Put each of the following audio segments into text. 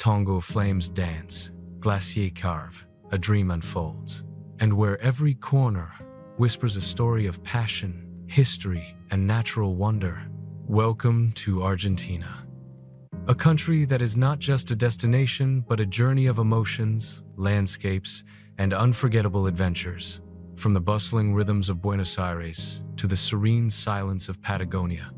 Tongo flames dance, glacier carve, a dream unfolds, and where every corner whispers a story of passion, history, and natural wonder. Welcome to Argentina, a country that is not just a destination, but a journey of emotions, landscapes, and unforgettable adventures. From the bustling rhythms of Buenos Aires to the serene silence of Patagonia,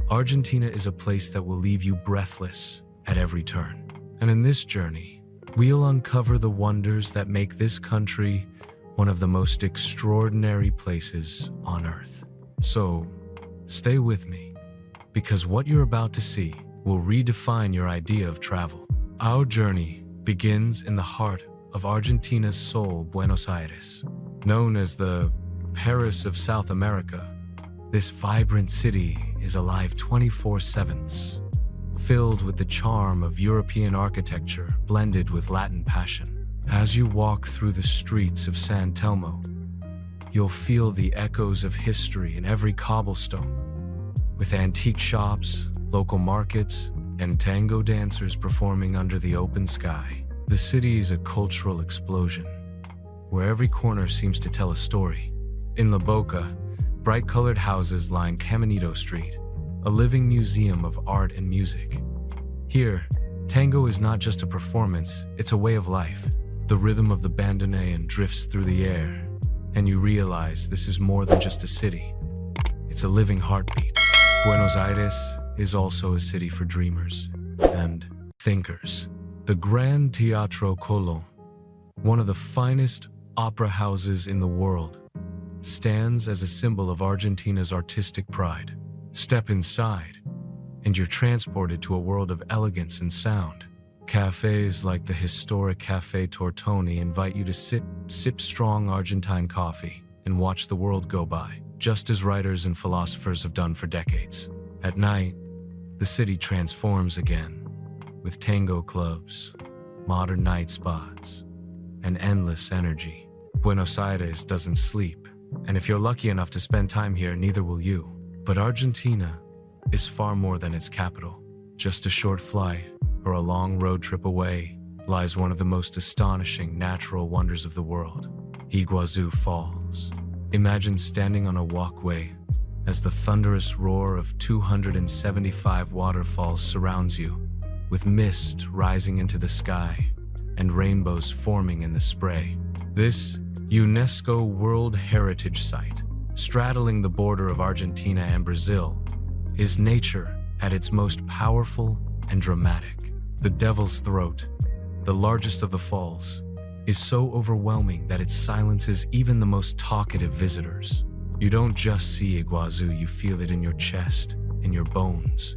Argentina is a place that will leave you breathless at every turn. And in this journey, we'll uncover the wonders that make this country one of the most extraordinary places on Earth. So, stay with me, because what you're about to see will redefine your idea of travel. Our journey begins in the heart of Argentina's soul, Buenos Aires. Known as the Paris of South America, this vibrant city is alive 24/7, filled with the charm of European architecture blended with Latin passion. As you walk through the streets of San Telmo, you'll feel the echoes of history in every cobblestone, with antique shops, local markets, and tango dancers performing under the open sky. The city is a cultural explosion, where every corner seems to tell a story. In La Boca, bright-colored houses line Caminito Street, a living museum of art and music. Here, tango is not just a performance, it's a way of life. The rhythm of the bandoneon drifts through the air, and you realize this is more than just a city. It's a living heartbeat. Buenos Aires is also a city for dreamers and thinkers. The Gran Teatro Colón, one of the finest opera houses in the world, stands as a symbol of Argentina's artistic pride. Step inside, and you're transported to a world of elegance and sound. Cafes like the historic Café Tortoni invite you to sip strong Argentine coffee and watch the world go by, just as writers and philosophers have done for decades. At night, the city transforms again, with tango clubs, modern night spots, and endless energy. Buenos Aires doesn't sleep, and if you're lucky enough to spend time here, neither will you. But Argentina is far more than its capital. Just a short flight or a long road trip away lies one of the most astonishing natural wonders of the world, Iguazú Falls. Imagine standing on a walkway as the thunderous roar of 275 waterfalls surrounds you, with mist rising into the sky and rainbows forming in the spray. This UNESCO World Heritage Site, straddling the border of Argentina and Brazil, is nature at its most powerful and dramatic. The Devil's Throat, the largest of the falls, is so overwhelming that it silences even the most talkative visitors. You don't just see Iguazú, you feel it in your chest, in your bones,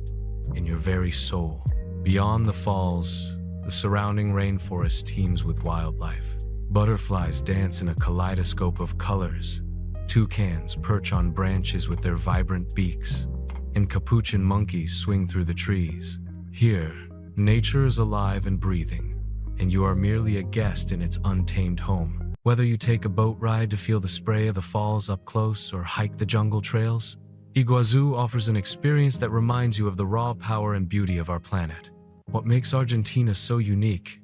in your very soul. Beyond the falls, the surrounding rainforest teems with wildlife. Butterflies dance in a kaleidoscope of colors. Toucans perch on branches with their vibrant beaks, and capuchin monkeys swing through the trees. Here, nature is alive and breathing, and you are merely a guest in its untamed home. Whether you take a boat ride to feel the spray of the falls up close or hike the jungle trails, Iguazú offers an experience that reminds you of the raw power and beauty of our planet. What makes Argentina so unique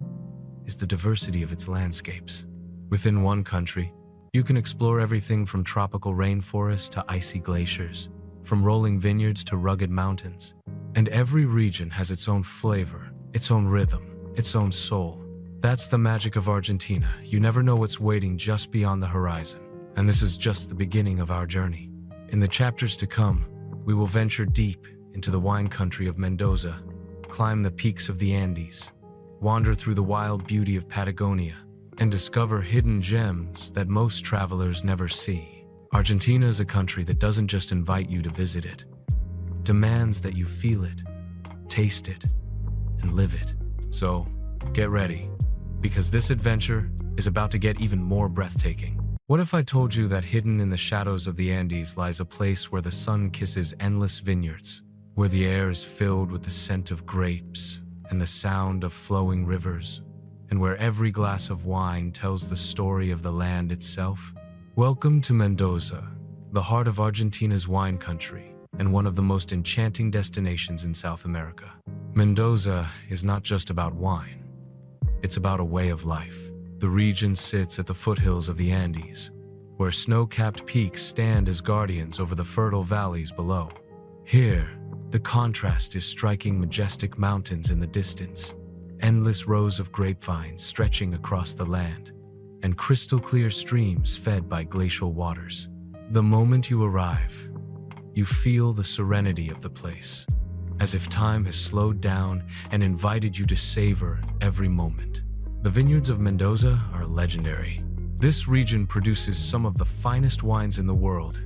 is the diversity of its landscapes. Within one country, you can explore everything from tropical rainforests to icy glaciers, from rolling vineyards to rugged mountains. And every region has its own flavor, its own rhythm, its own soul. That's the magic of Argentina. You never know what's waiting just beyond the horizon. And this is just the beginning of our journey. In the chapters to come, we will venture deep into the wine country of Mendoza, climb the peaks of the Andes, wander through the wild beauty of Patagonia, and discover hidden gems that most travelers never see. Argentina is a country that doesn't just invite you to visit it, demands that you feel it, taste it, and live it. So, get ready, because this adventure is about to get even more breathtaking. What if I told you that hidden in the shadows of the Andes lies a place where the sun kisses endless vineyards, where the air is filled with the scent of grapes and the sound of flowing rivers, and where every glass of wine tells the story of the land itself? Welcome to Mendoza, the heart of Argentina's wine country, and one of the most enchanting destinations in South America. Mendoza is not just about wine. It's about a way of life. The region sits at the foothills of the Andes, where snow-capped peaks stand as guardians over the fertile valleys below. Here, the contrast is striking: majestic mountains in the distance, endless rows of grapevines stretching across the land, and crystal-clear streams fed by glacial waters. The moment you arrive, you feel the serenity of the place, as if time has slowed down and invited you to savor every moment. The vineyards of Mendoza are legendary. This region produces some of the finest wines in the world,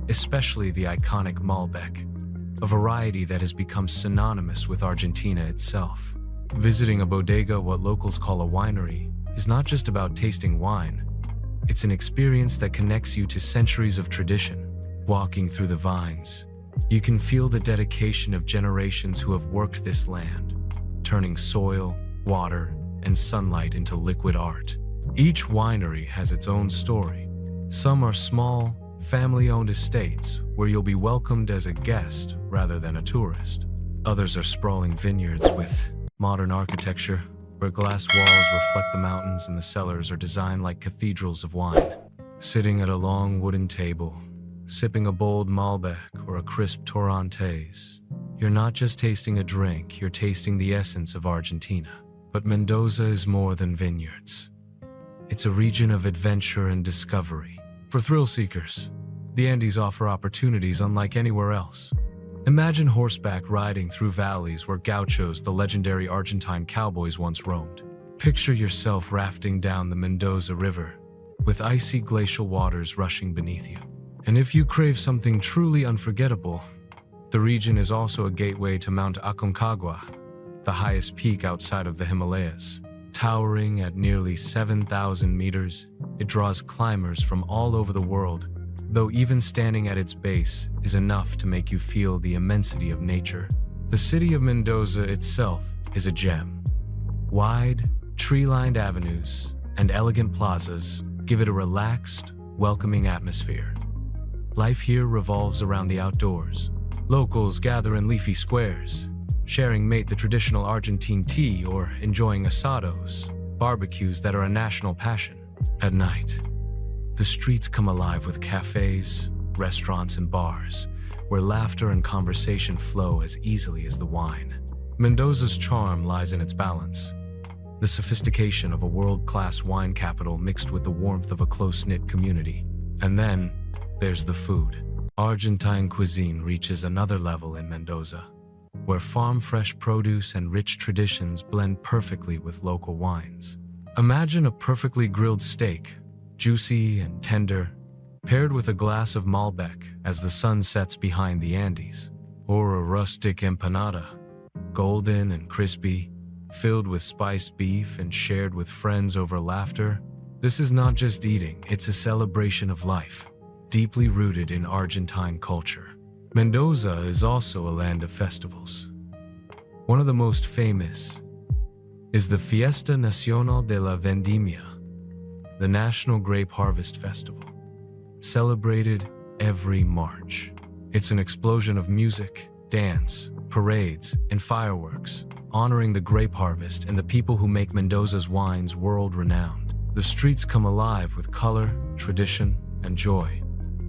especially the iconic Malbec, a variety that has become synonymous with Argentina itself. Visiting a bodega, what locals call a winery, is not just about tasting wine. It's an experience that connects you to centuries of tradition. Walking through the vines, you can feel the dedication of generations who have worked this land, turning soil, water, and sunlight into liquid art. Each winery has its own story. Some are small, family-owned estates where you'll be welcomed as a guest rather than a tourist. Others are sprawling vineyards with modern architecture, where glass walls reflect the mountains and the cellars are designed like cathedrals of wine. Sitting at a long wooden table, sipping a bold Malbec or a crisp Torrontés, you're not just tasting a drink, you're tasting the essence of Argentina. But Mendoza is more than vineyards. It's a region of adventure and discovery. For thrill seekers, the Andes offer opportunities unlike anywhere else. Imagine horseback riding through valleys where gauchos, the legendary Argentine cowboys, once roamed. Picture yourself rafting down the Mendoza River, with icy glacial waters rushing beneath you. And if you crave something truly unforgettable, the region is also a gateway to Mount Aconcagua, the highest peak outside of the Himalayas. Towering at nearly 7,000 meters, it draws climbers from all over the world, though even standing at its base is enough to make you feel the immensity of nature. The city of Mendoza itself is a gem. Wide, tree-lined avenues and elegant plazas give it a relaxed, welcoming atmosphere. Life here revolves around the outdoors. Locals gather in leafy squares, sharing the traditional Argentine tea or enjoying asados, barbecues that are a national passion. At night, the streets come alive with cafes, restaurants, and bars, where laughter and conversation flow as easily as the wine. Mendoza's charm lies in its balance, the sophistication of a world-class wine capital mixed with the warmth of a close-knit community. And then, there's the food. Argentine cuisine reaches another level in Mendoza, where farm-fresh produce and rich traditions blend perfectly with local wines. Imagine a perfectly grilled steak, juicy and tender, paired with a glass of Malbec as the sun sets behind the Andes, or a rustic empanada, golden and crispy, filled with spiced beef and shared with friends over laughter. This is not just eating, it's a celebration of life, deeply rooted in Argentine culture. Mendoza is also a land of festivals. One of the most famous is the Fiesta Nacional de la Vendimia, the National Grape Harvest Festival, celebrated every March. It's an explosion of music, dance, parades, and fireworks, honoring the grape harvest and the people who make Mendoza's wines world-renowned. The streets come alive with color, tradition, and joy,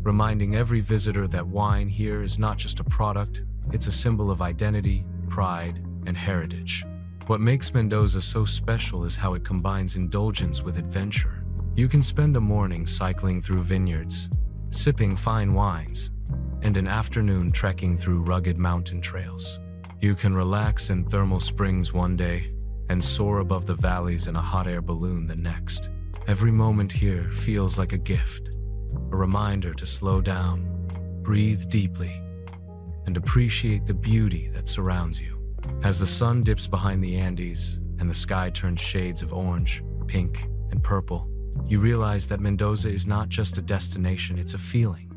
reminding every visitor that wine here is not just a product, it's a symbol of identity, pride, and heritage. What makes Mendoza so special is how it combines indulgence with adventure. You can spend a morning cycling through vineyards, sipping fine wines, and an afternoon trekking through rugged mountain trails. You can relax in thermal springs one day and soar above the valleys in a hot air balloon the next. Every moment here feels like a gift, a reminder to slow down, breathe deeply, and appreciate the beauty that surrounds you. As the sun dips behind the Andes and the sky turns shades of orange, pink, and purple, you realize that Mendoza is not just a destination, it's a feeling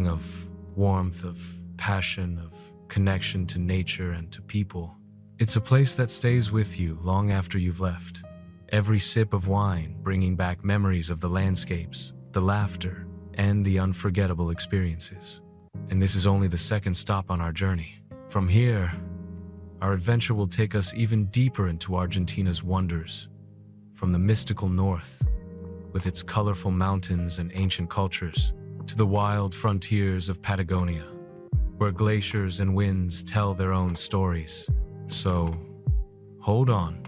of warmth, of passion, of connection to nature and to people. It's a place that stays with you long after you've left. Every sip of wine bringing back memories of the landscapes, the laughter, and the unforgettable experiences. And this is only the second stop on our journey. From here, our adventure will take us even deeper into Argentina's wonders. From the mystical north, with its colorful mountains and ancient cultures, to the wild frontiers of Patagonia, where glaciers and winds tell their own stories. So, hold on,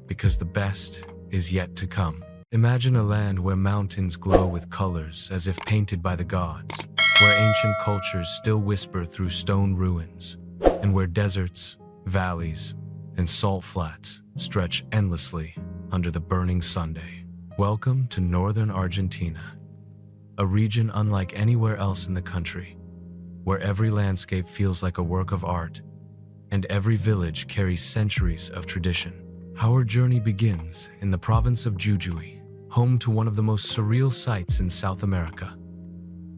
because the best is yet to come. Imagine a land where mountains glow with colors as if painted by the gods, where ancient cultures still whisper through stone ruins, and where deserts, valleys, and salt flats stretch endlessly under the burning Sunday. Welcome to northern Argentina, a region unlike anywhere else in the country, where every landscape feels like a work of art, and every village carries centuries of tradition. Our journey begins in the province of Jujuy, home to one of the most surreal sights in South America,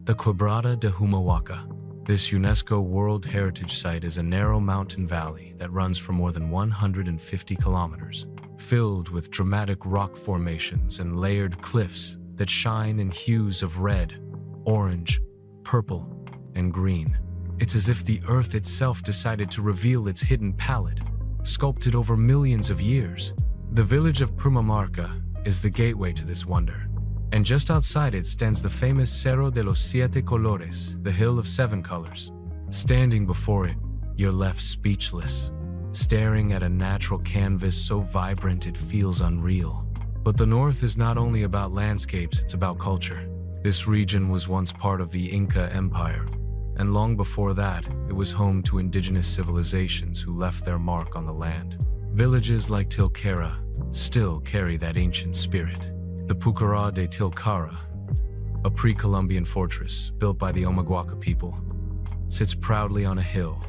the Quebrada de Humahuaca. This UNESCO World Heritage Site is a narrow mountain valley that runs for more than 150 kilometers, filled with dramatic rock formations and layered cliffs that shine in hues of red, orange, purple, and green. It's as if the earth itself decided to reveal its hidden palette, sculpted over millions of years. The village of Pumamarca is the gateway to this wonder, and just outside it stands the famous Cerro de los Siete Colores, the Hill of Seven Colors. Standing before it, you're left speechless, staring at a natural canvas so vibrant it feels unreal. But the north is not only about landscapes, it's about culture. This region was once part of the Inca Empire, and long before that, it was home to indigenous civilizations who left their mark on the land. Villages like Tilcara still carry that ancient spirit. The Pucará de Tilcara, a pre-Columbian fortress built by the Omaguaca people, sits proudly on a hill,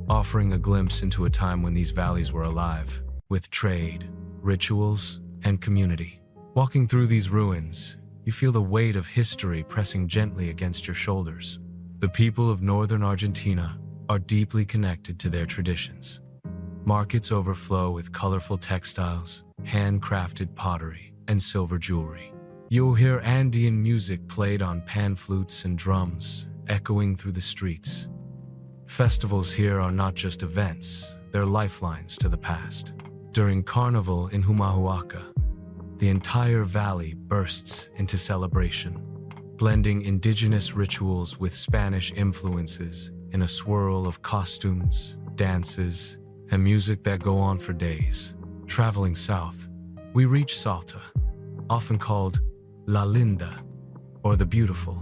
offering a glimpse into a time when these valleys were alive, with trade, rituals, and community. Walking through these ruins, you feel the weight of history pressing gently against your shoulders. The people of northern Argentina are deeply connected to their traditions. Markets overflow with colorful textiles, handcrafted pottery, and silver jewelry. You'll hear Andean music played on pan flutes and drums, echoing through the streets. Festivals here are not just events, they're lifelines to the past. During Carnival in Humahuaca, the entire valley bursts into celebration, blending indigenous rituals with Spanish influences in a swirl of costumes, dances, and music that go on for days. Traveling south, we reach Salta, often called La Linda, or the Beautiful,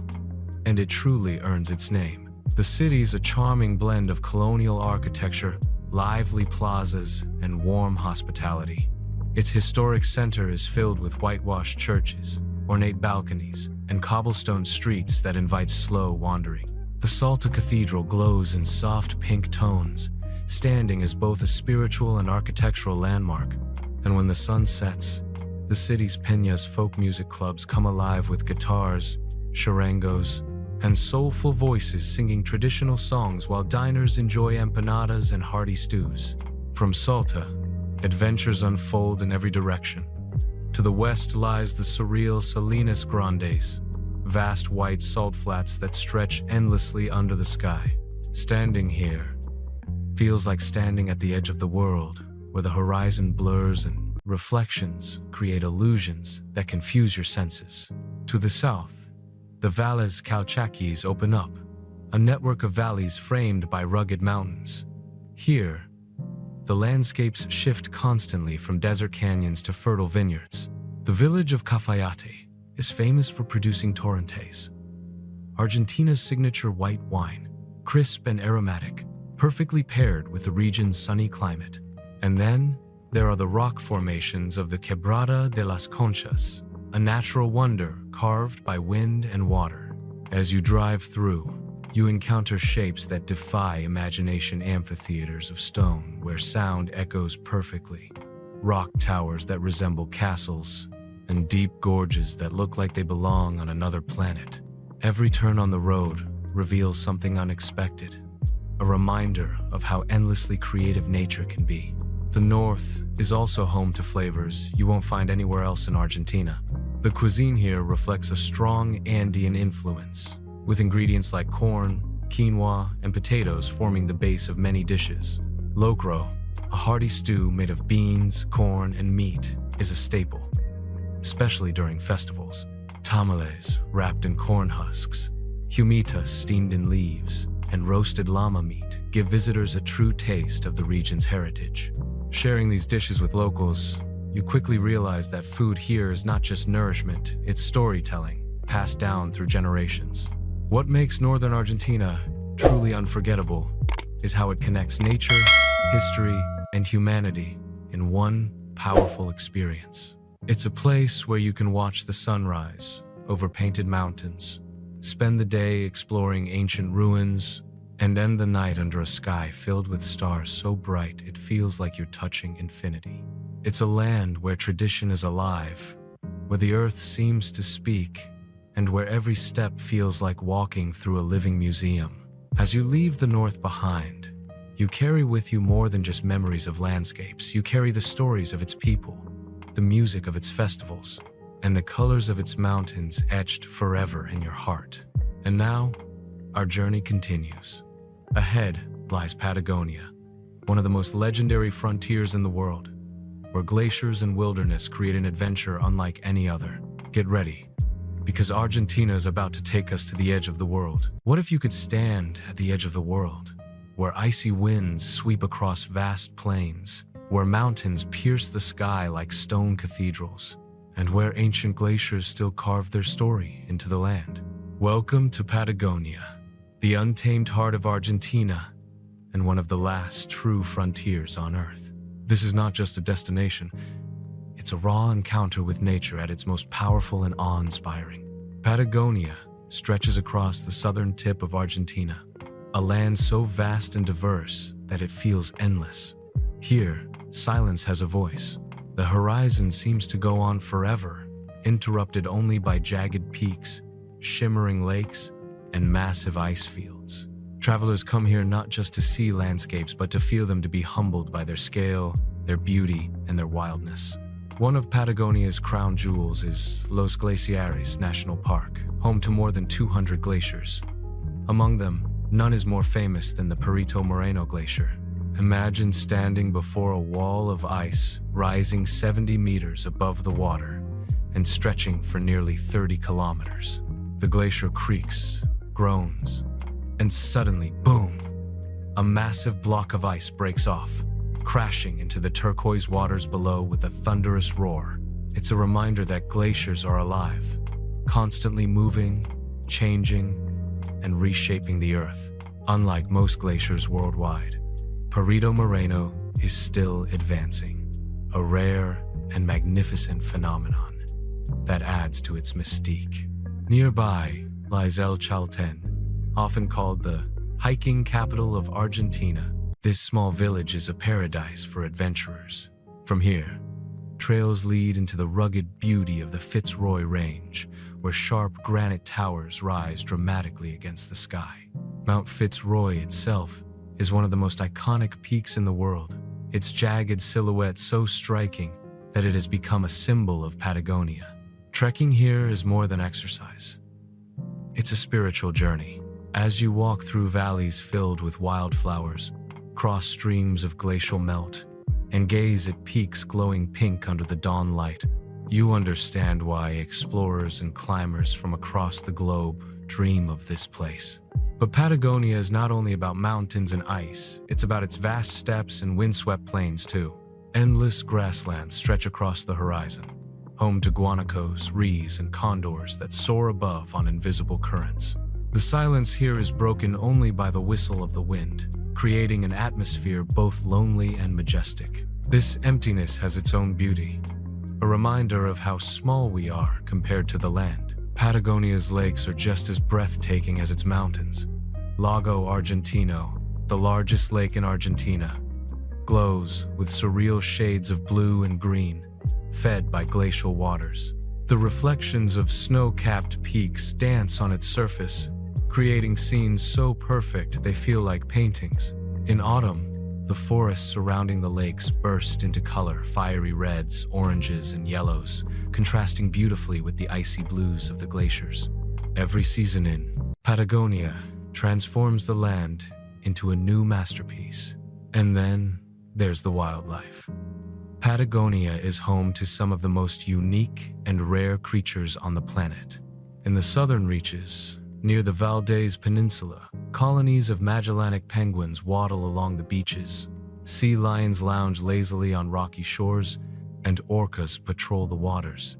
and it truly earns its name. The city is a charming blend of colonial architecture, lively plazas, and warm hospitality. Its historic center is filled with whitewashed churches, ornate balconies, and cobblestone streets that invite slow wandering. The Salta Cathedral glows in soft pink tones, standing as both a spiritual and architectural landmark. And when the sun sets, the city's peñas folk music clubs come alive with guitars, charangos, and soulful voices singing traditional songs while diners enjoy empanadas and hearty stews. From Salta, adventures unfold in every direction. To the west lies the surreal Salinas Grandes, vast white salt flats that stretch endlessly under the sky. Standing here feels like standing at the edge of the world, where the horizon blurs and reflections create illusions that confuse your senses. To the south, the Valles Calchaquis open up, a network of valleys framed by rugged mountains. Here, the landscapes shift constantly from desert canyons to fertile vineyards. The village of Cafayate is famous for producing torrentes, Argentina's signature white wine, crisp and aromatic, perfectly paired with the region's sunny climate. And then, there are the rock formations of the Quebrada de las Conchas, a natural wonder carved by wind and water. As you drive through, you encounter shapes that defy imagination: amphitheaters of stone where sound echoes perfectly, rock towers that resemble castles, and deep gorges that look like they belong on another planet. Every turn on the road reveals something unexpected, a reminder of how endlessly creative nature can be. The north is also home to flavors you won't find anywhere else in Argentina. The cuisine here reflects a strong Andean influence, with ingredients like corn, quinoa, and potatoes forming the base of many dishes. Locro, A hearty stew made of beans, corn, and meat is a staple, especially during festivals. Tamales, wrapped in corn husks, humitas steamed in leaves, and roasted llama meat give visitors a true taste of the region's heritage. Sharing these dishes with locals, you quickly realize that food here is not just nourishment, it's storytelling, passed down through generations. What makes northern Argentina truly unforgettable is how it connects nature, history, and humanity in one powerful experience. It's a place where you can watch the sunrise over painted mountains, spend the day exploring ancient ruins, and end the night under a sky filled with stars so bright it feels like you're touching infinity. It's a land where tradition is alive, where the earth seems to speak, and where every step feels like walking through a living museum. As you leave the north behind, you carry with you more than just memories of landscapes. You carry the stories of its people, the music of its festivals, and the colors of its mountains etched forever in your heart. And now, our journey continues. Ahead lies Patagonia, one of the most legendary frontiers in the world, where glaciers and wilderness create an adventure unlike any other. Get ready, because Argentina is about to take us to the edge of the world. What if you could stand at the edge of the world, where icy winds sweep across vast plains, where mountains pierce the sky like stone cathedrals, and where ancient glaciers still carve their story into the land? Welcome to Patagonia, the untamed heart of Argentina, and one of the last true frontiers on Earth. This is not just a destination, it's a raw encounter with nature at its most powerful and awe-inspiring. Patagonia stretches across the southern tip of Argentina, a land so vast and diverse that it feels endless. Here, silence has a voice. The horizon seems to go on forever, interrupted only by jagged peaks, shimmering lakes, and massive ice fields. Travelers come here not just to see landscapes, but to feel them, to be humbled by their scale, their beauty, and their wildness. One of Patagonia's crown jewels is Los Glaciares National Park, home to more than 200 glaciers. Among them, none is more famous than the Perito Moreno Glacier. Imagine standing before a wall of ice rising 70 meters above the water and stretching for nearly 30 kilometers. The glacier creaks, groans, and suddenly, boom, a massive block of ice breaks off, crashing into the turquoise waters below with a thunderous roar. It's a reminder that glaciers are alive, constantly moving, changing, and reshaping the Earth. Unlike most glaciers worldwide, Perito Moreno is still advancing, a rare and magnificent phenomenon that adds to its mystique. Nearby lies El Chalten, often called the hiking capital of Argentina. This small village is a paradise for adventurers. From here, trails lead into the rugged beauty of the Fitzroy Range, where sharp granite towers rise dramatically against the sky. Mount Fitzroy itself is one of the most iconic peaks in the world, its jagged silhouette so striking that it has become a symbol of Patagonia. Trekking here is more than exercise. It's a spiritual journey. As you walk through valleys filled with wildflowers, cross streams of glacial melt, and gaze at peaks glowing pink under the dawn light, you understand why explorers and climbers from across the globe dream of this place. But Patagonia is not only about mountains and ice, it's about its vast steppes and windswept plains too. Endless grasslands stretch across the horizon, home to guanacos, rhees, and condors that soar above on invisible currents. The silence here is broken only by the whistle of the wind, creating an atmosphere both lonely and majestic. This emptiness has its own beauty, a reminder of how small we are compared to the land. Patagonia's lakes are just as breathtaking as its mountains. Lago Argentino, the largest lake in Argentina, glows with surreal shades of blue and green, fed by glacial waters. The reflections of snow-capped peaks dance on its surface, creating scenes so perfect they feel like paintings. In autumn, the forests surrounding the lakes burst into color, fiery reds, oranges, and yellows, contrasting beautifully with the icy blues of the glaciers. Every season in Patagonia transforms the land into a new masterpiece. And then there's the wildlife. Patagonia is home to some of the most unique and rare creatures on the planet. In the southern reaches, near the Valdez Peninsula, colonies of Magellanic penguins waddle along the beaches, sea lions lounge lazily on rocky shores, and orcas patrol the waters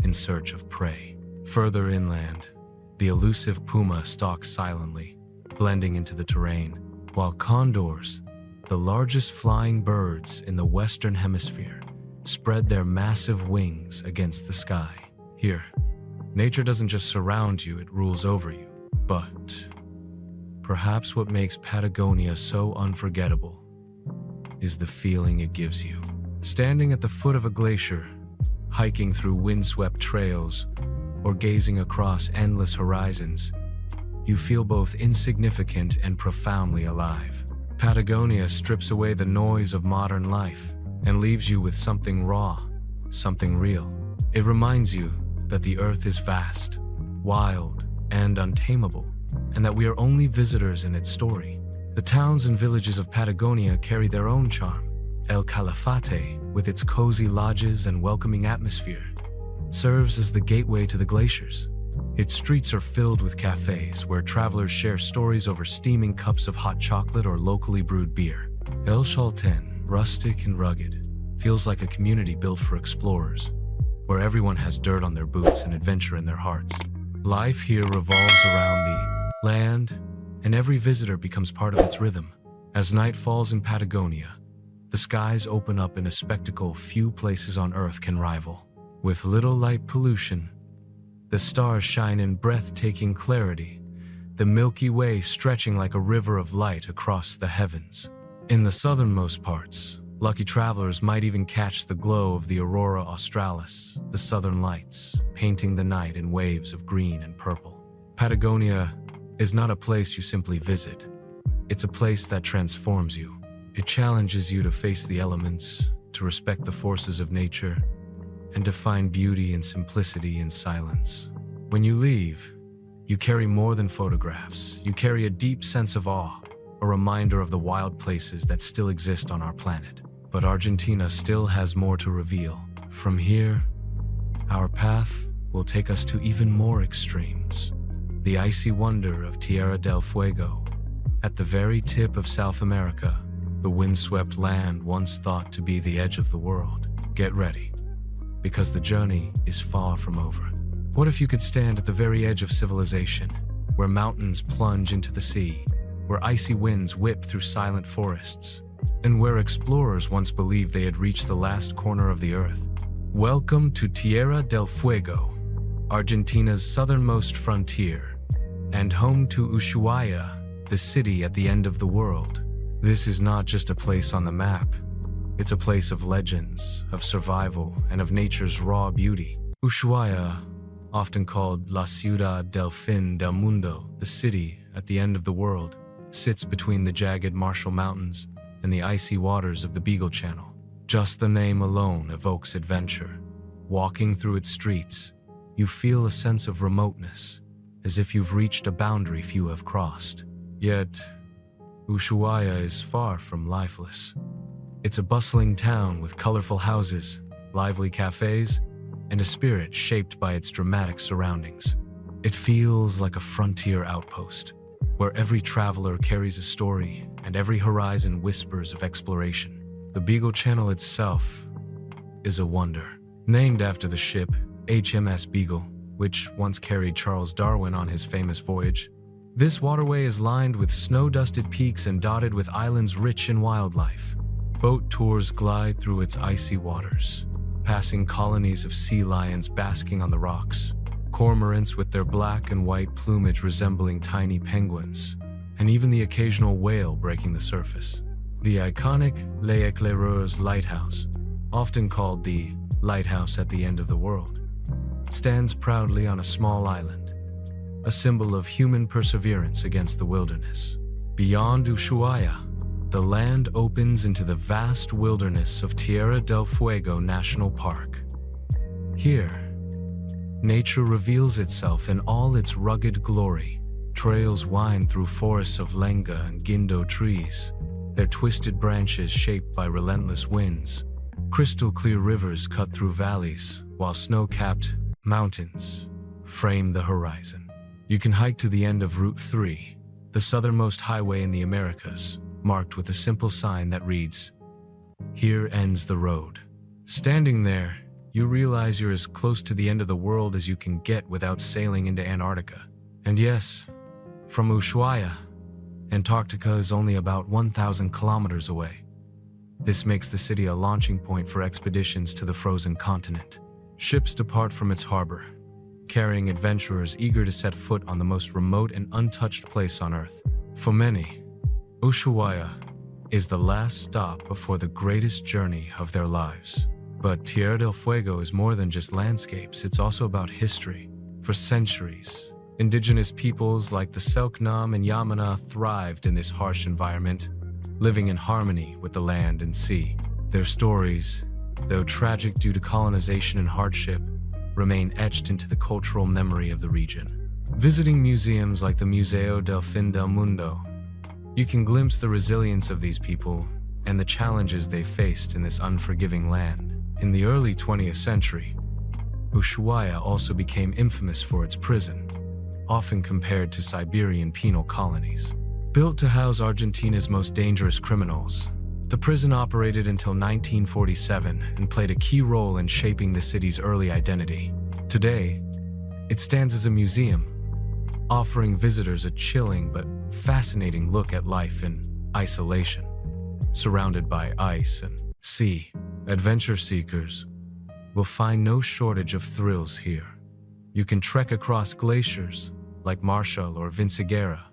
in search of prey. Further inland, the elusive puma stalks silently, blending into the terrain, while condors, the largest flying birds in the Western Hemisphere, spread their massive wings against the sky. Here, nature doesn't just surround you, it rules over you. But perhaps what makes Patagonia so unforgettable is the feeling it gives you. Standing at the foot of a glacier, hiking through windswept trails, or gazing across endless horizons, you feel both insignificant and profoundly alive. Patagonia strips away the noise of modern life and leaves you with something raw, something real. It reminds you that the earth is vast, wild, and untamable, and that we are only visitors in its story. The towns and villages of Patagonia carry their own charm. El Calafate, with its cozy lodges and welcoming atmosphere, serves as the gateway to the glaciers. Its streets are filled with cafes where travelers share stories over steaming cups of hot chocolate or locally brewed beer. El Chalten, rustic and rugged, feels like a community built for explorers, where everyone has dirt on their boots and adventure in their hearts. Life here revolves around the land, and every visitor becomes part of its rhythm. As night falls in Patagonia, the skies open up in a spectacle few places on Earth can rival. With little light pollution, the stars shine in breathtaking clarity, the Milky Way stretching like a river of light across the heavens. In the southernmost parts, lucky travelers might even catch the glow of the aurora australis, the southern lights, painting the night in waves of green and purple. Patagonia is not a place you simply visit. It's a place that transforms you. It challenges you to face the elements, to respect the forces of nature, and to find beauty and simplicity in silence. When you leave, you carry more than photographs. You carry a deep sense of awe, a reminder of the wild places that still exist on our planet. But Argentina still has more to reveal. From here, our path will take us to even more extremes. The icy wonder of Tierra del Fuego, at the very tip of South America, the windswept land once thought to be the edge of the world. Get ready, because the journey is far from over. What if you could stand at the very edge of civilization, where mountains plunge into the sea, where icy winds whip through silent forests, and where explorers once believed they had reached the last corner of the earth? Welcome to Tierra del Fuego, Argentina's southernmost frontier, and home to Ushuaia, the city at the end of the world. This is not just a place on the map. It's a place of legends, of survival, and of nature's raw beauty. Ushuaia, often called La Ciudad del Fin del Mundo, the city at the end of the world, sits between the jagged Marshall Mountains and the icy waters of the Beagle Channel. Just the name alone evokes adventure. Walking through its streets, you feel a sense of remoteness, as if you've reached a boundary few have crossed. Yet, Ushuaia is far from lifeless. It's a bustling town with colorful houses, lively cafes, and a spirit shaped by its dramatic surroundings. It feels like a frontier outpost, where every traveler carries a story and every horizon whispers of exploration. The Beagle Channel itself is a wonder. Named after the ship HMS Beagle, which once carried Charles Darwin on his famous voyage, this waterway is lined with snow-dusted peaks and dotted with islands rich in wildlife. Boat tours glide through its icy waters, passing colonies of sea lions basking on the rocks, cormorants with their black and white plumage resembling tiny penguins, and even the occasional whale breaking the surface. The iconic Les Éclaireurs Lighthouse, often called the lighthouse at the end of the world, stands proudly on a small island, a symbol of human perseverance against the wilderness. Beyond Ushuaia, the land opens into the vast wilderness of Tierra del Fuego National Park. Here, nature reveals itself in all its rugged glory. Trails wind through forests of lenga and guindo trees, their twisted branches shaped by relentless winds. Crystal clear rivers cut through valleys, while snow-capped mountains frame the horizon. You can hike to the end of Route 3, the southernmost highway in the Americas, marked with a simple sign that reads, "Here ends the road." Standing there, you realize you're as close to the end of the world as you can get without sailing into Antarctica. And yes, from Ushuaia, Antarctica is only about 1,000 kilometers away. This makes the city a launching point for expeditions to the frozen continent. Ships depart from its harbor, carrying adventurers eager to set foot on the most remote and untouched place on Earth. For many, Ushuaia is the last stop before the greatest journey of their lives. But Tierra del Fuego is more than just landscapes, it's also about history. For centuries, indigenous peoples like the Selknam and Yamana thrived in this harsh environment, living in harmony with the land and sea. Their stories, though tragic due to colonization and hardship, remain etched into the cultural memory of the region. Visiting museums like the Museo del Fin del Mundo, you can glimpse the resilience of these people and the challenges they faced in this unforgiving land. In the early 20th century, Ushuaia also became infamous for its prison, often compared to Siberian penal colonies. Built to house Argentina's most dangerous criminals, the prison operated until 1947 and played a key role in shaping the city's early identity. Today, it stands as a museum, offering visitors a chilling but fascinating look at life in isolation. Surrounded by ice and sea, adventure seekers will find no shortage of thrills here. You can trek across glaciers like Marshall or Vinciguerra,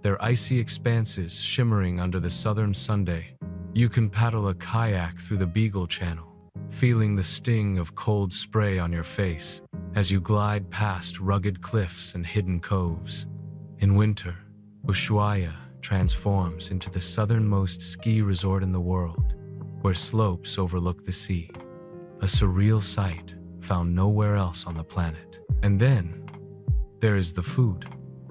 their icy expanses shimmering under the southern Sunday. You can paddle a kayak through the Beagle Channel, feeling the sting of cold spray on your face as you glide past rugged cliffs and hidden coves. In winter, Ushuaia transforms into the southernmost ski resort in the world, where slopes overlook the sea, a surreal sight found nowhere else on the planet. And then, there is the food.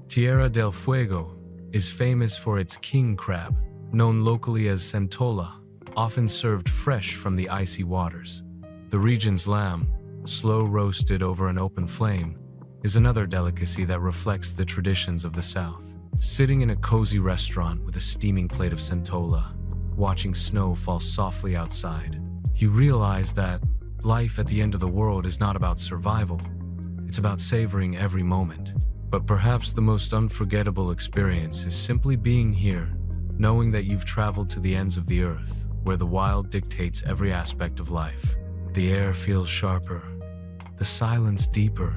Tierra del Fuego is famous for its king crab, known locally as centola, often served fresh from the icy waters. The region's lamb, slow roasted over an open flame, is another delicacy that reflects the traditions of the South. Sitting in a cozy restaurant with a steaming plate of centola, watching snow fall softly outside, you realize that life at the end of the world is not about survival. It's about savoring every moment. But perhaps the most unforgettable experience is simply being here, knowing that you've traveled to the ends of the earth, where the wild dictates every aspect of life. The air feels sharper, the silence deeper,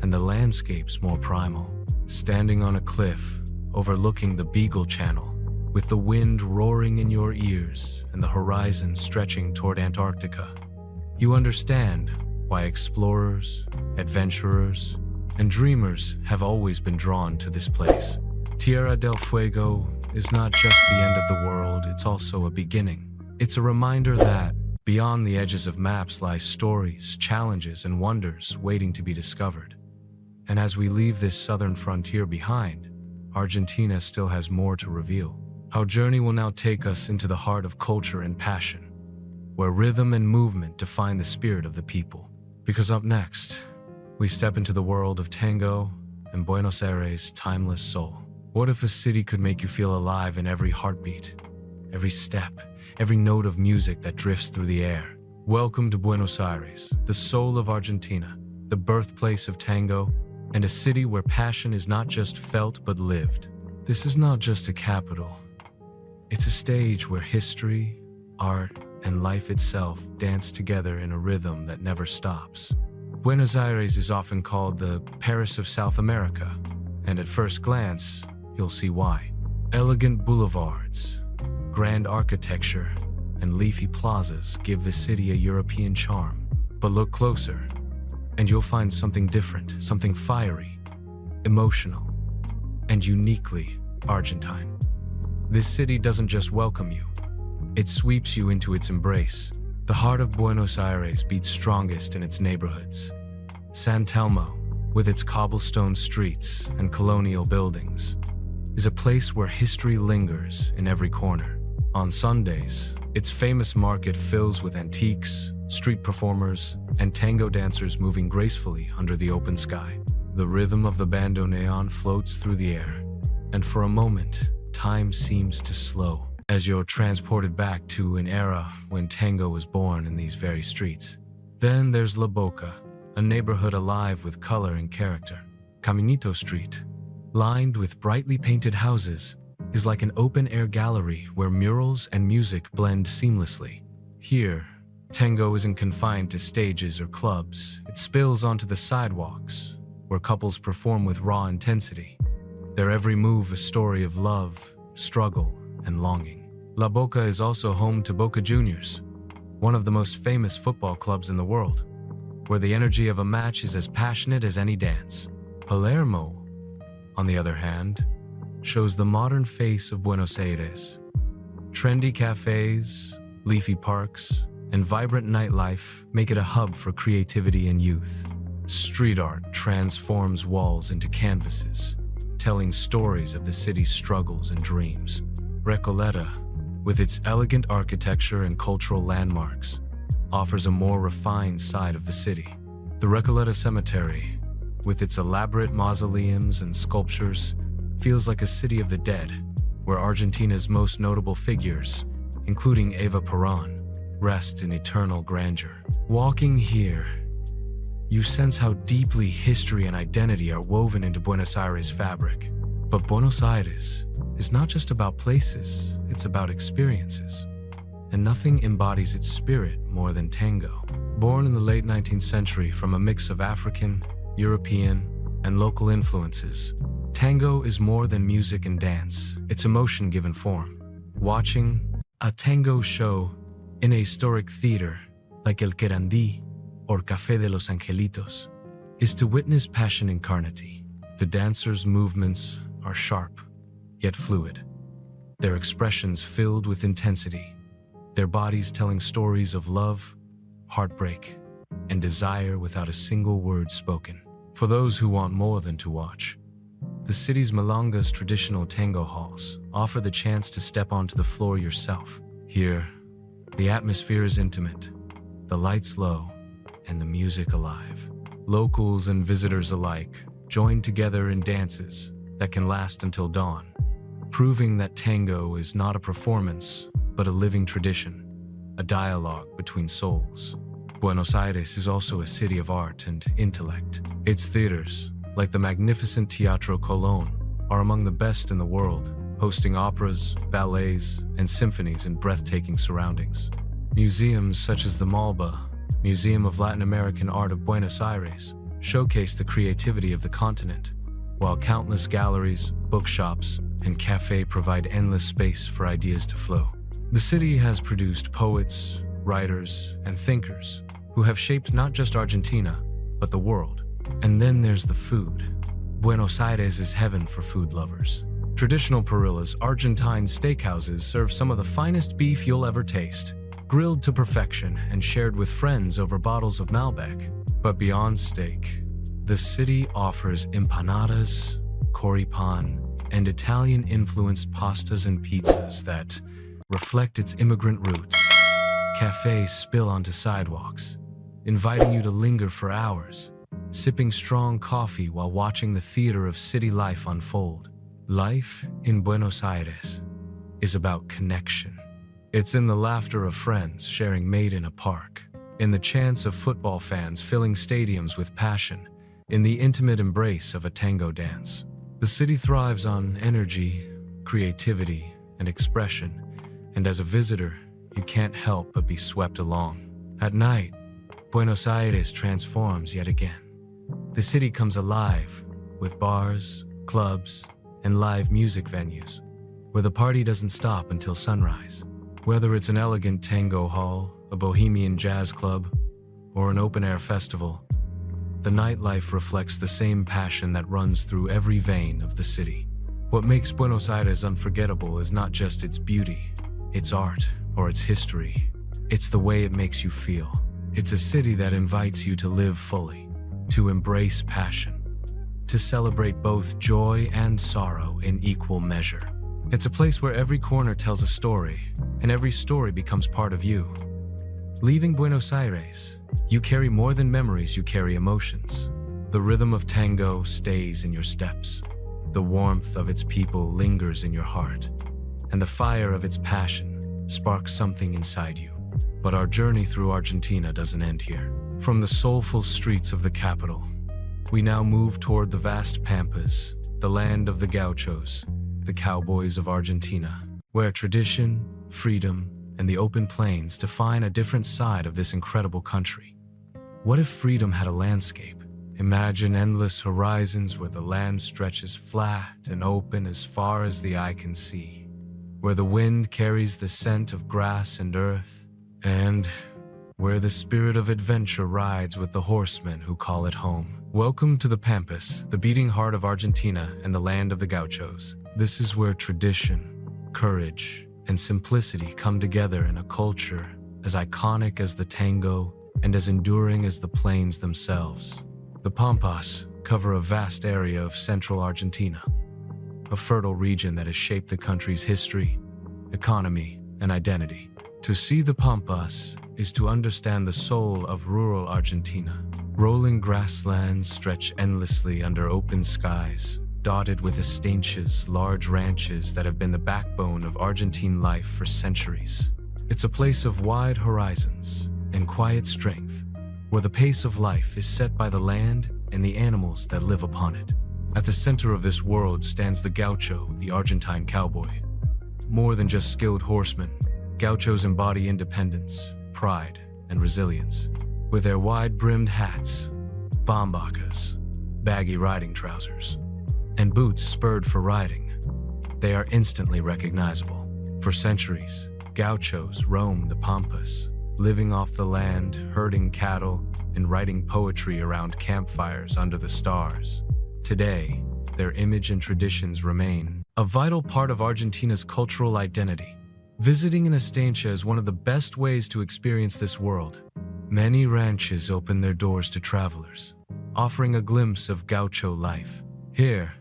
and the landscapes more primal. Standing on a cliff, overlooking the Beagle Channel, with the wind roaring in your ears and the horizon stretching toward Antarctica, you understand why explorers, adventurers, and dreamers have always been drawn to this place. Tierra del Fuego is not just the end of the world, it's also a beginning. It's a reminder that beyond the edges of maps lie stories, challenges, and wonders waiting to be discovered. And as we leave this southern frontier behind, Argentina still has more to reveal. Our journey will now take us into the heart of culture and passion, where rhythm and movement define the spirit of the people. Because up next, we step into the world of tango and Buenos Aires' timeless soul. What if a city could make you feel alive in every heartbeat, every step, every note of music that drifts through the air? Welcome to Buenos Aires, the soul of Argentina, the birthplace of tango, and a city where passion is not just felt but lived. This is not just a capital. It's a stage where history, art, and life itself dance together in a rhythm that never stops. Buenos Aires is often called the Paris of South America, and at first glance, you'll see why. Elegant boulevards, grand architecture, and leafy plazas give the city a European charm. But look closer, and you'll find something different, something fiery, emotional, and uniquely Argentine. This city doesn't just welcome you, it sweeps you into its embrace. The heart of Buenos Aires beats strongest in its neighborhoods. San Telmo, with its cobblestone streets and colonial buildings, is a place where history lingers in every corner. On Sundays, its famous market fills with antiques, street performers, and tango dancers moving gracefully under the open sky. The rhythm of the bandoneon floats through the air, and for a moment, time seems to slow as you're transported back to an era when tango was born in these very streets. Then there's La Boca, a neighborhood alive with color and character. Caminito Street, lined with brightly painted houses, is like an open-air gallery where murals and music blend seamlessly. Here, tango isn't confined to stages or clubs. It spills onto the sidewalks, where couples perform with raw intensity. Their every move a story of love, struggle, and longing. La Boca is also home to Boca Juniors, one of the most famous football clubs in the world, where the energy of a match is as passionate as any dance. Palermo, on the other hand, shows the modern face of Buenos Aires. Trendy cafes, leafy parks, and vibrant nightlife make it a hub for creativity and youth. Street art transforms walls into canvases, telling stories of the city's struggles and dreams. Recoleta, with its elegant architecture and cultural landmarks, offers a more refined side of the city. The Recoleta Cemetery, with its elaborate mausoleums and sculptures, feels like a city of the dead, where Argentina's most notable figures, including Eva Perón, rest in eternal grandeur. Walking here, you sense how deeply history and identity are woven into Buenos Aires' fabric. But Buenos Aires is not just about places, it's about experiences. And nothing embodies its spirit more than tango. Born in the late 19th century from a mix of African, European, and local influences, tango is more than music and dance. It's emotion given form. Watching a tango show in a historic theater like El Querandí or Café de los Angelitos is to witness passion incarnate. The dancers' movements are sharp, yet fluid. Their expressions filled with intensity, their bodies telling stories of love, heartbreak, and desire without a single word spoken. For those who want more than to watch, the city's Milonga's traditional tango halls offer the chance to step onto the floor yourself. Here, the atmosphere is intimate, the lights low, and the music alive. Locals and visitors alike join together in dances that can last until dawn, proving that tango is not a performance, but a living tradition, a dialogue between souls. Buenos Aires is also a city of art and intellect. Its theaters, like the magnificent Teatro Colón, are among the best in the world, hosting operas, ballets, and symphonies in breathtaking surroundings. Museums such as the Malba, Museum of Latin American Art of Buenos Aires, showcase the creativity of the continent, while countless galleries, bookshops, and cafes provide endless space for ideas to flow. The city has produced poets, writers, and thinkers who have shaped not just Argentina, but the world. And then there's the food. Buenos Aires is heaven for food lovers. Traditional Parrillas Argentine steakhouses serve some of the finest beef you'll ever taste, grilled to perfection and shared with friends over bottles of Malbec. But beyond steak, the city offers empanadas, choripan, and Italian-influenced pastas and pizzas that reflect its immigrant roots. Cafes spill onto sidewalks, inviting you to linger for hours, sipping strong coffee while watching the theater of city life unfold. Life in Buenos Aires is about connection. It's in the laughter of friends sharing mate in a park, in the chants of football fans filling stadiums with passion, in the intimate embrace of a tango dance. The city thrives on energy, creativity, and expression, and as a visitor, you can't help but be swept along. At night, Buenos Aires transforms yet again. The city comes alive with bars, clubs, and live music venues, where the party doesn't stop until sunrise. Whether it's an elegant tango hall, a bohemian jazz club, or an open-air festival, the nightlife reflects the same passion that runs through every vein of the city. What makes Buenos Aires unforgettable is not just its beauty, its art, or its history. It's the way it makes you feel. It's a city that invites you to live fully, to embrace passion, to celebrate both joy and sorrow in equal measure. It's a place where every corner tells a story, and every story becomes part of you. Leaving Buenos Aires, you carry more than memories, you carry emotions. The rhythm of tango stays in your steps. The warmth of its people lingers in your heart, and the fire of its passion sparks something inside you. But our journey through Argentina doesn't end here. From the soulful streets of the capital, we now move toward the vast Pampas, the land of the gauchos, the cowboys of Argentina, where tradition, freedom, and the open plains define a different side of this incredible country. What if freedom had a landscape? Imagine endless horizons where the land stretches flat and open as far as the eye can see, where the wind carries the scent of grass and earth, and where the spirit of adventure rides with the horsemen who call it home. Welcome to the Pampas, the beating heart of Argentina and the land of the gauchos. This is where tradition, courage, and simplicity come together in a culture as iconic as the tango and as enduring as the plains themselves. The Pampas cover a vast area of central Argentina, a fertile region that has shaped the country's history, economy, and identity. To see the Pampas is to understand the soul of rural Argentina. Rolling grasslands stretch endlessly under open skies, dotted with estancias, large ranches that have been the backbone of Argentine life for centuries. It's a place of wide horizons and quiet strength, where the pace of life is set by the land and the animals that live upon it. At the center of this world stands the gaucho, the Argentine cowboy. More than just skilled horsemen, gauchos embody independence, pride, and resilience. With their wide-brimmed hats, bambacas, baggy riding trousers, and boots spurred for riding, they are instantly recognizable. For centuries, gauchos roamed the Pampas, living off the land, herding cattle, and writing poetry around campfires under the stars. Today, their image and traditions remain a vital part of Argentina's cultural identity. Visiting an estancia is one of the best ways to experience this world. Many ranches open their doors to travelers, offering a glimpse of gaucho life. Here,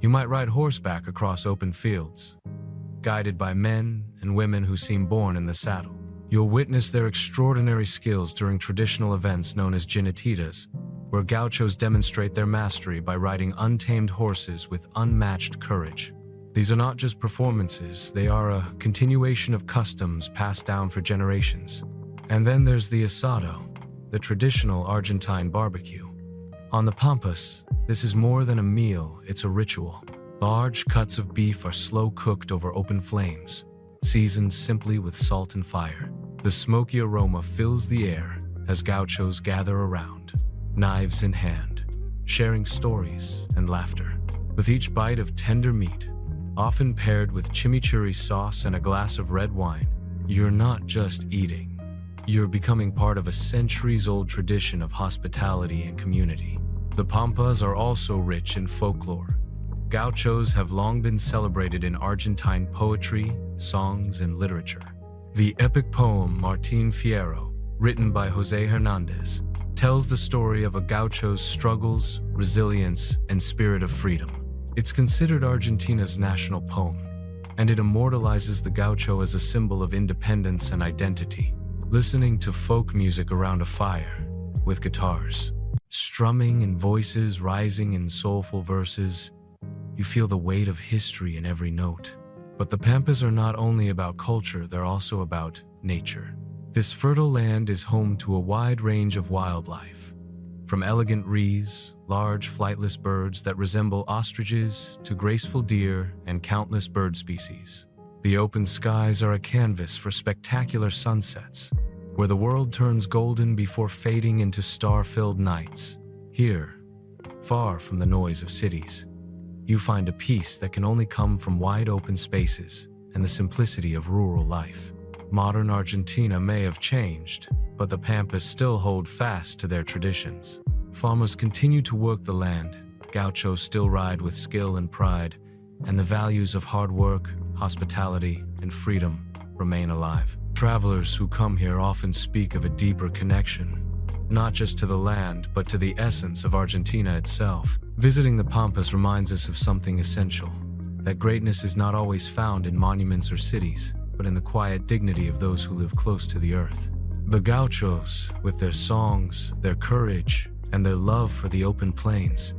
you might ride horseback across open fields, guided by men and women who seem born in the saddle. You'll witness their extraordinary skills during traditional events known as jinetitas, where gauchos demonstrate their mastery by riding untamed horses with unmatched courage. These are not just performances, they are a continuation of customs passed down for generations. And then there's the asado, the traditional Argentine barbecue. On the Pampas, this is more than a meal, it's a ritual. Large cuts of beef are slow cooked over open flames, seasoned simply with salt and fire. The smoky aroma fills the air as gauchos gather around, knives in hand, sharing stories and laughter. With each bite of tender meat, often paired with chimichurri sauce and a glass of red wine, you're not just eating. You're becoming part of a centuries-old tradition of hospitality and community. The Pampas are also rich in folklore. Gauchos have long been celebrated in Argentine poetry, songs, and literature. The epic poem Martín Fierro, written by José Hernández, tells the story of a gaucho's struggles, resilience, and spirit of freedom. It's considered Argentina's national poem, and it immortalizes the gaucho as a symbol of independence and identity. Listening to folk music around a fire, with guitars, strumming and voices rising in soulful verses, you feel the weight of history in every note. But the Pampas are not only about culture, they're also about nature. This fertile land is home to a wide range of wildlife, from elegant rhees, large flightless birds that resemble ostriches, to graceful deer and countless bird species. The open skies are a canvas for spectacular sunsets, where the world turns golden before fading into star-filled nights. Here, far from the noise of cities, you find a peace that can only come from wide open spaces and the simplicity of rural life. Modern Argentina may have changed, but the Pampas still hold fast to their traditions. Farmers continue to work the land, gauchos still ride with skill and pride, and the values of hard work, hospitality, and freedom remain alive. Travelers who come here often speak of a deeper connection, not just to the land, but to the essence of Argentina itself. Visiting the Pampas reminds us of something essential, that greatness is not always found in monuments or cities, but in the quiet dignity of those who live close to the earth. The gauchos, with their songs, their courage, and their love for the open plains,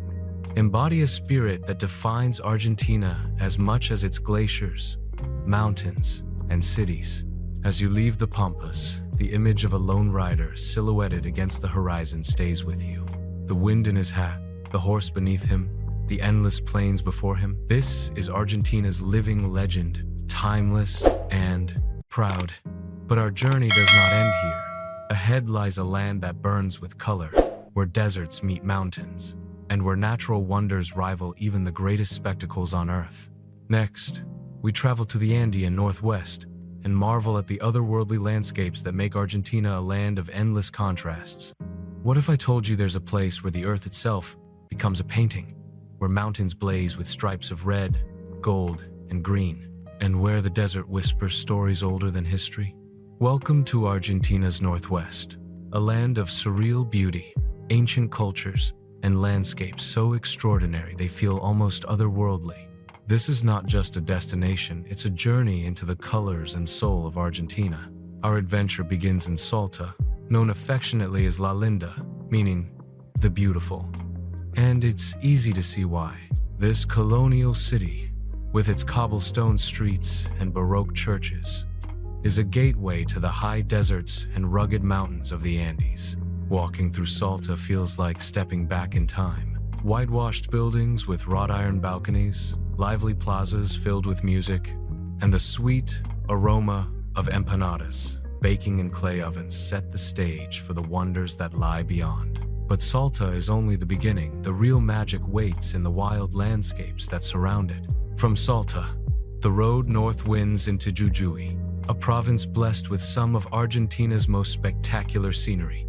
embody a spirit that defines Argentina as much as its glaciers, mountains, and cities. As you leave the Pampas, the image of a lone rider silhouetted against the horizon stays with you. The wind in his hat, the horse beneath him, the endless plains before him. This is Argentina's living legend, timeless and proud. But our journey does not end here. Ahead lies a land that burns with color, where deserts meet mountains, and where natural wonders rival even the greatest spectacles on earth. Next, we travel to the Andean Northwest and marvel at the otherworldly landscapes that make Argentina a land of endless contrasts. What if I told you there's a place where the earth itself becomes a painting, where mountains blaze with stripes of red, gold, and green, and where the desert whispers stories older than history? Welcome to Argentina's Northwest, a land of surreal beauty, ancient cultures, and landscapes so extraordinary they feel almost otherworldly. This is not just a destination, it's a journey into the colors and soul of Argentina. Our adventure begins in Salta, known affectionately as La Linda, meaning the beautiful. And it's easy to see why. This colonial city, with its cobblestone streets and Baroque churches, is a gateway to the high deserts and rugged mountains of the Andes. Walking through Salta feels like stepping back in time. Whitewashed buildings with wrought iron balconies, lively plazas filled with music, and the sweet aroma of empanadas baking in clay ovens set the stage for the wonders that lie beyond. But Salta is only the beginning. The real magic waits in the wild landscapes that surround it. From Salta, the road north winds into Jujuy, a province blessed with some of Argentina's most spectacular scenery.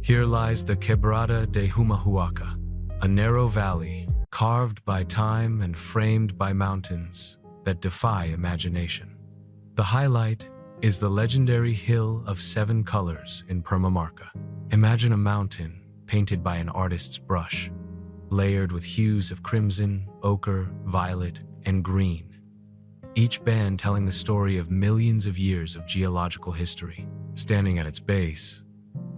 Here lies the Quebrada de Humahuaca, a narrow valley carved by time and framed by mountains that defy imagination. The highlight is the legendary Hill of Seven Colors in Purmamarca. Imagine a mountain painted by an artist's brush, layered with hues of crimson, ochre, violet, and green, each band telling the story of millions of years of geological history. Standing at its base,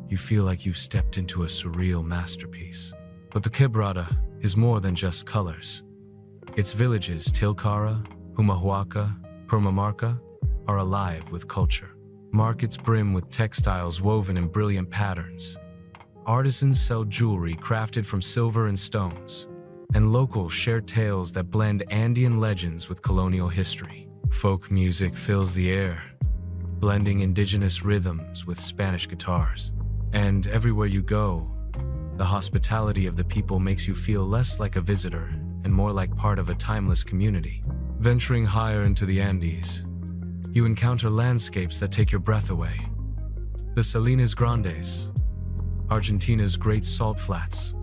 you feel like you've stepped into a surreal masterpiece. But the Quebrada is more than just colors. Its villages, Tilcara, Humahuaca, Purmamarca, are alive with culture. Markets brim with textiles woven in brilliant patterns. Artisans sell jewelry crafted from silver and stones, and locals share tales that blend Andean legends with colonial history. Folk music fills the air, blending indigenous rhythms with Spanish guitars. And everywhere you go, the hospitality of the people makes you feel less like a visitor and more like part of a timeless community. Venturing higher into the Andes, you encounter landscapes that take your breath away. The Salinas Grandes, Argentina's great salt flats,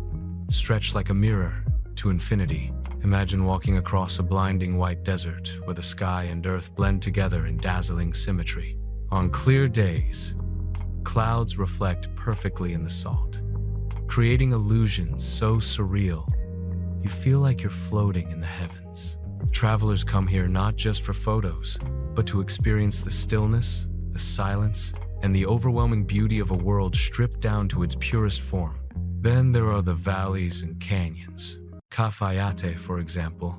stretch like a mirror to infinity. Imagine walking across a blinding white desert where the sky and earth blend together in dazzling symmetry. On clear days, clouds reflect perfectly in the salt, creating illusions so surreal, you feel like you're floating in the heavens. Travelers come here not just for photos, but to experience the stillness, the silence, and the overwhelming beauty of a world stripped down to its purest form. Then there are the valleys and canyons. Cafayate, for example,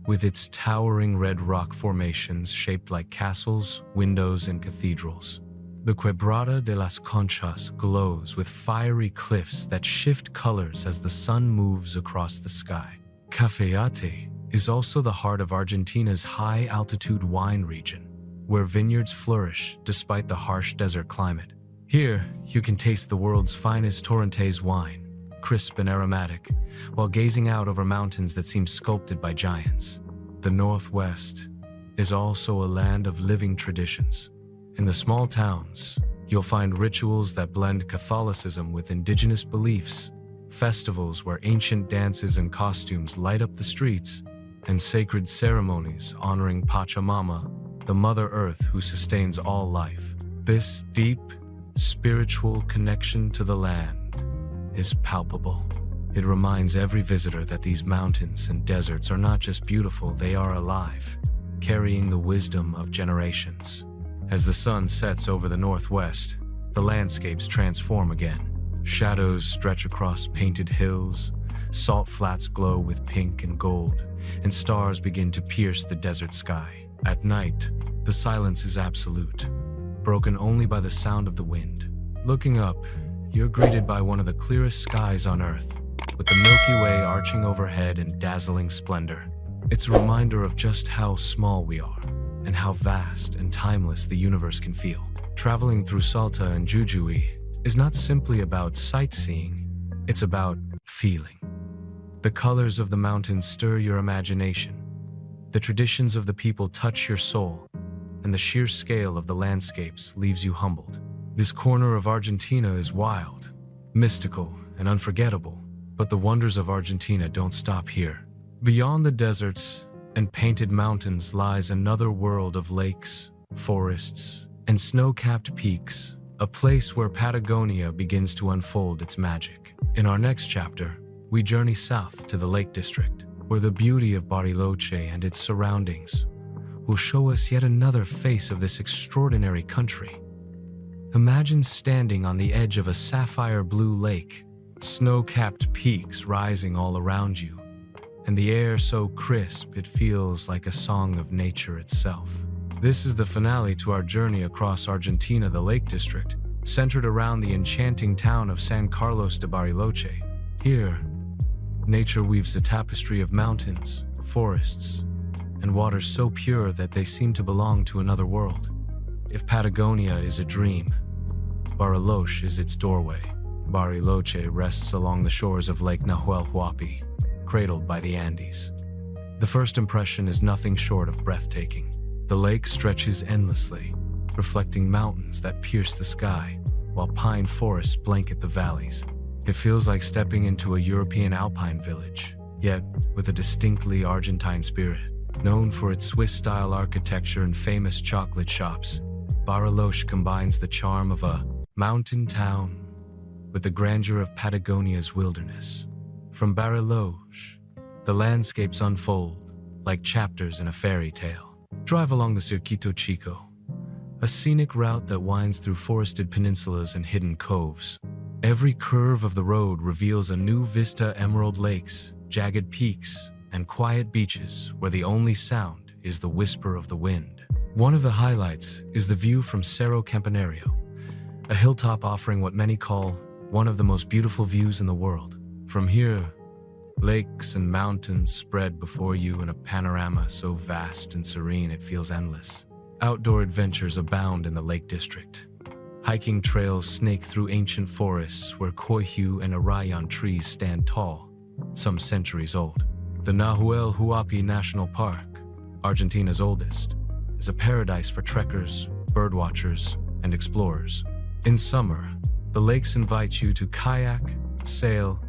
with its towering red rock formations shaped like castles, windows, and cathedrals. The Quebrada de las Conchas glows with fiery cliffs that shift colors as the sun moves across the sky. Cafayate is also the heart of Argentina's high-altitude wine region, where vineyards flourish despite the harsh desert climate. Here, you can taste the world's finest Torrentes wine, crisp and aromatic, while gazing out over mountains that seem sculpted by giants. The Northwest is also a land of living traditions. In the small towns, you'll find rituals that blend Catholicism with indigenous beliefs, festivals where ancient dances and costumes light up the streets, and sacred ceremonies honoring Pachamama, the Mother Earth who sustains all life. This deep, spiritual connection to the land is palpable. It reminds every visitor that these mountains and deserts are not just beautiful, they are alive, carrying the wisdom of generations. As the sun sets over the northwest, the landscapes transform again. Shadows stretch across painted hills, salt flats glow with pink and gold, and stars begin to pierce the desert sky. At night, the silence is absolute, broken only by the sound of the wind. Looking up, you're greeted by one of the clearest skies on Earth, with the Milky Way arching overhead in dazzling splendor. It's a reminder of just how small we are, and how vast and timeless the universe can feel. Traveling through Salta and Jujuy is not simply about sightseeing, it's about feeling. The colors of the mountains stir your imagination, the traditions of the people touch your soul, and the sheer scale of the landscapes leaves you humbled. This corner of Argentina is wild, mystical, and unforgettable, but the wonders of Argentina don't stop here. Beyond the deserts and painted mountains lies another world of lakes, forests, and snow-capped peaks, a place where Patagonia begins to unfold its magic. In our next chapter, we journey south to the Lake District, where the beauty of Bariloche and its surroundings will show us yet another face of this extraordinary country. Imagine standing on the edge of a sapphire blue lake, snow-capped peaks rising all around you, and the air so crisp it feels like a song of nature itself. This is the finale to our journey across Argentina, the Lake District, centered around the enchanting town of San Carlos de Bariloche. Here, nature weaves a tapestry of mountains, forests, and waters so pure that they seem to belong to another world. If Patagonia is a dream, Bariloche is its doorway. Bariloche rests along the shores of Lake Nahuel Huapi, cradled by the Andes. The first impression is nothing short of breathtaking. The lake stretches endlessly, reflecting mountains that pierce the sky, while pine forests blanket the valleys. It feels like stepping into a European alpine village, yet with a distinctly Argentine spirit. Known for its Swiss-style architecture and famous chocolate shops, Bariloche combines the charm of a mountain town with the grandeur of Patagonia's wilderness. From Bariloche, the landscapes unfold like chapters in a fairy tale. Drive along the Circuito Chico, a scenic route that winds through forested peninsulas and hidden coves. Every curve of the road reveals a new vista: emerald lakes, jagged peaks, and quiet beaches where the only sound is the whisper of the wind. One of the highlights is the view from Cerro Campanario, a hilltop offering what many call one of the most beautiful views in the world. From here, lakes and mountains spread before you in a panorama so vast and serene it feels endless. Outdoor adventures abound in the Lake District. Hiking trails snake through ancient forests where coihu and arayan trees stand tall, some centuries old. The Nahuel Huapi National Park, Argentina's oldest, is a paradise for trekkers, birdwatchers, and explorers. In summer, the lakes invite you to kayak, sail,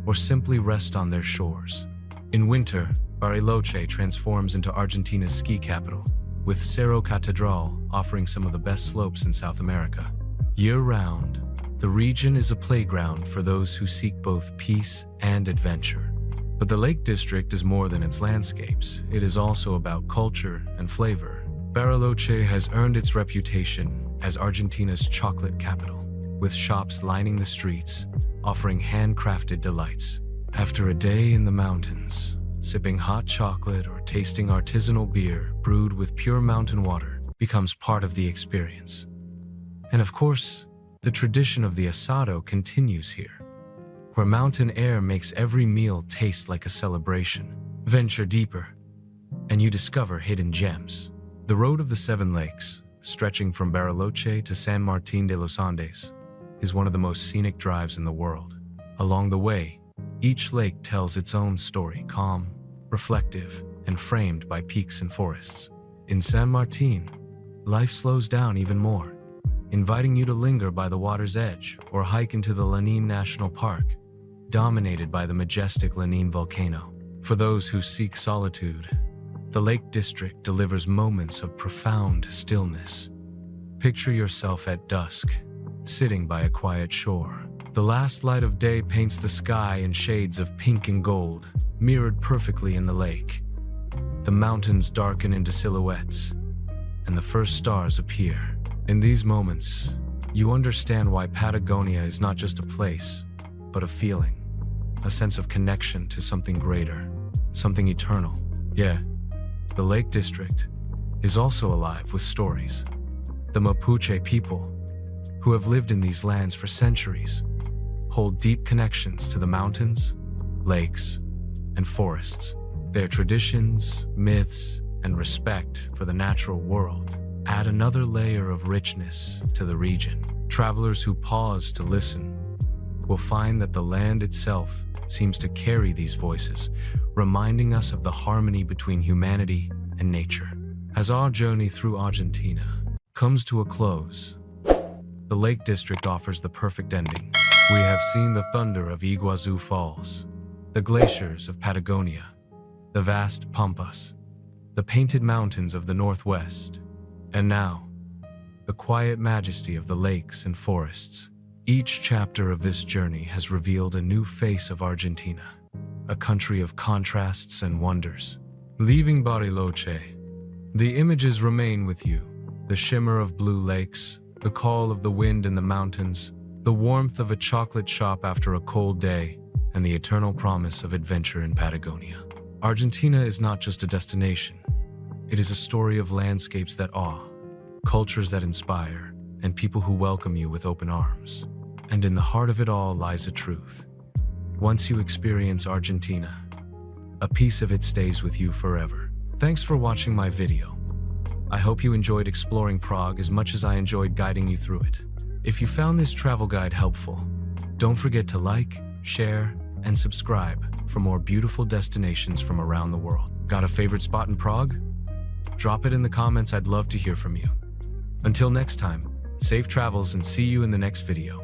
or simply rest on their shores. In winter, Bariloche transforms into Argentina's ski capital, with Cerro Catedral offering some of the best slopes in South America. Year-round, the region is a playground for those who seek both peace and adventure. But the Lake District is more than its landscapes. It is also about culture and flavor. Bariloche has earned its reputation as Argentina's chocolate capital, with shops lining the streets, offering handcrafted delights. After a day in the mountains, sipping hot chocolate or tasting artisanal beer brewed with pure mountain water becomes part of the experience. And of course, the tradition of the asado continues here, where mountain air makes every meal taste like a celebration. Venture deeper, and you discover hidden gems. The Road of the Seven Lakes, stretching from Bariloche to San Martín de los Andes, is one of the most scenic drives in the world. Along the way, each lake tells its own story, calm, reflective, and framed by peaks and forests. In San Martín, life slows down even more, inviting you to linger by the water's edge or hike into the Lanín National Park, dominated by the majestic Lanín volcano. For those who seek solitude, the Lake District delivers moments of profound stillness. Picture yourself at dusk, sitting by a quiet shore, The last light of day paints the sky in shades of pink and gold, mirrored perfectly in the lake. The mountains darken into silhouettes, and the first stars appear. In these moments, you understand why Patagonia is not just a place, but a feeling, a sense of connection to something greater, something eternal. Yeah, the Lake District is also alive with stories. The Mapuche people, who have lived in these lands for centuries, hold deep connections to the mountains, lakes, and forests. Their traditions, myths, and respect for the natural world add another layer of richness to the region. Travelers who pause to listen will find that the land itself seems to carry these voices, reminding us of the harmony between humanity and nature. As our journey through Argentina comes to a close, the Lake District offers the perfect ending. We have seen the thunder of Iguazú Falls, the glaciers of Patagonia, the vast Pampas, the painted mountains of the Northwest, and now, the quiet majesty of the lakes and forests. Each chapter of this journey has revealed a new face of Argentina, a country of contrasts and wonders. Leaving Bariloche, the images remain with you: the shimmer of blue lakes, the call of the wind in the mountains, the warmth of a chocolate shop after a cold day, and the eternal promise of adventure in Patagonia. Argentina is not just a destination. It is a story of landscapes that awe, cultures that inspire, and people who welcome you with open arms. And in the heart of it all lies a truth. Once you experience Argentina, a piece of it stays with you forever. Thanks for watching my video. I hope you enjoyed exploring Prague as much as I enjoyed guiding you through it. If you found this travel guide helpful, don't forget to like, share, and subscribe for more beautiful destinations from around the world. Got a favorite spot in Prague? Drop it in the comments. I'd love to hear from you. Until next time, safe travels and see you in the next video.